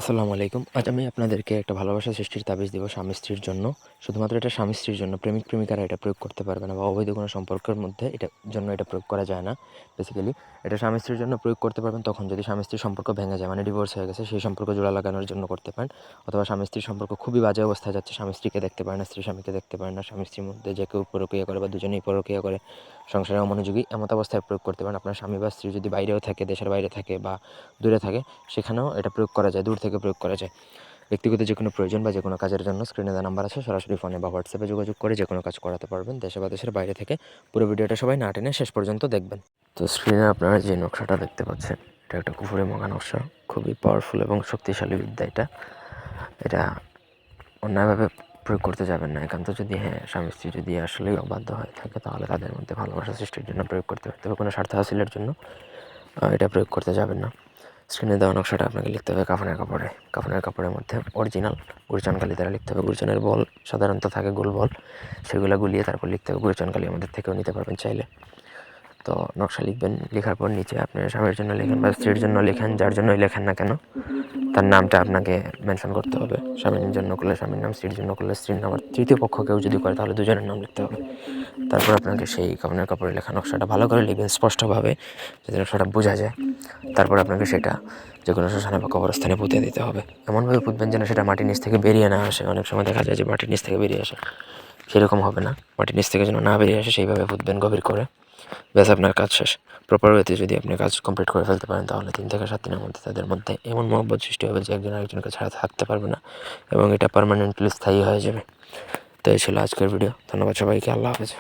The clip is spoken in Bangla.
আসসালামু আলাইকুম। আজ আমি আপনাদেরকে একটা ভালোবাসা সৃষ্টির তাবিজ দিব স্বামী-স্ত্রীর জন্য। শুধুমাত্র এটা স্বামী-স্ত্রীর জন্য, প্রেমিক-প্রেমিকারা এটা প্রয়োগ করতে পারবে না বা অবৈধ কোনো সম্পর্কের মধ্যে এটা প্রয়োগ করা যায় না। বেসিক্যালি এটা স্বামী-স্ত্রীর জন্য প্রয়োগ করতে পারবেন তখন যদি স্বামী-স্ত্রীর সম্পর্ক ভেঙে যায়, মানে ডিভোর্স হয়ে গেছে, সেই সম্পর্ক জোড়া লাগানোর জন্য করতে পারেন। অথবা স্বামী-স্ত্রীর সম্পর্ক খুবই বাজে অবস্থায় যাচ্ছে, স্বামী-স্ত্রীকে দেখতে পারে না, স্ত্রী স্বামীকে দেখতে পারে না, স্বামী-স্ত্রীর মধ্যে যে কেউ পরকীয়া করে বা দুজনেই পরকীয়া করে, সংসারে অমনোযোগী, এমত অবস্থায় প্রয়োগ করতে পারেন। আপনার স্বামী বা স্ত্রী যদি বাইরেও থাকে, দেশের বাইরে থাকে বা দূরে থাকে, সেখানেও এটা প্রয়োগ করা যায়, দূর থেকে প্রয়োগ করা যায়। ব্যক্তিগত যে কোনো প্রয়োজন বা যে কোনো কাজের জন্য স্ক্রিনে দেওয়া নাম্বার আছে, সরাসরি ফোনে বা হোয়াটসঅ্যাপে যোগাযোগ করে যে কোনো কাজ করাতে পারবেন, দেশে বা দেশের বাইরে থেকে। পুরো ভিডিওটা সবাই না টেনে শেষ পর্যন্ত দেখবেন। তো স্ক্রিনে আপনারা যে নকশাটা দেখতে পাচ্ছেন, এটা একটা কুফুরে মগা নকশা, খুবই পাওয়ারফুল এবং শক্তিশালী বিদ্যা। এটা অন্যায়ভাবে প্রয়োগ করতে যাবেন না। একান্ত যদি স্বামী স্ত্রী যদি আসলেই অবাধ্য হয়ে থাকে, তাহলে তাদের মধ্যে ভালোবাসা সৃষ্টির জন্য প্রয়োগ করতে হবে, তবে কোনো স্বার্থ হাসিলের জন্য এটা প্রয়োগ করতে যাবেন না। স্ক্রিনে দেওয়া নকশাটা আপনাকে লিখতে হবে কাফনের কাপড়ের মধ্যে অরিজিনাল গুরচান কালি দ্বারা লিখতে হবে। গুরচানের বল সাধারণত থাকে গোল বল, সেগুলো গুলিয়ে তারপর লিখতে হবে। গুরচান কালি আমাদের থেকেও নিতে পারবেন চাইলে। তো নকশা লিখবেন, লেখার পর নিচে আপনার স্বামীর জন্য লেখেন বা স্ত্রীর জন্য লেখেন, যার জন্যই লেখেন না কেন, তার নামটা আপনাকে মেনশন করতে হবে। স্বামীর জন্য করলে স্বামীর নাম, স্ত্রীর জন্য করলে স্ত্রীর নাম, আর তৃতীয় পক্ষ কেউ যদি করে তাহলে দুজনের নাম লিখতে হবে। তারপর আপনাকে সেই কাফনের কাপড়ে লেখা নকশাটা ভালো করে লিখবেন, স্পষ্টভাবে, যাতে নকশাটা বোঝা যায়। তারপর আপনাকে সেটা যে কোনো শ্মশানে বা কবরস্থানে পুঁতে দিতে হবে। এমনভাবে পুঁতবেন যেন সেটা মাটির নিচ থেকে বেরিয়ে না আসে। অনেক সময় দেখা যায় যে মাটির নিচ থেকে বেরিয়ে আসে, সেরকম হবে না। মাটির নিচ থেকে যেন না বেরিয়ে আসে সেইভাবে পুঁতবেন গভীর করে। ব্যাস, আপনার কাজ শেষ। প্রপার ওয়েতে যদি আপনি কাজ কমপ্লিট করে ফেলতে পারেন, তাহলে 3 থেকে 7 দিনের মধ্যে তাদের মধ্যে এমন মহব্বত সৃষ্টি হবে যে একজন আরেকজনকে ছাড়া থাকতে পারবে না, এবং এটা পার্মানেন্টলি স্থায়ী হয়ে যাবে। তো এই ছিল আজকের ভিডিও। ধন্যবাদ সবাইকে। আল্লাহ হাফেজ।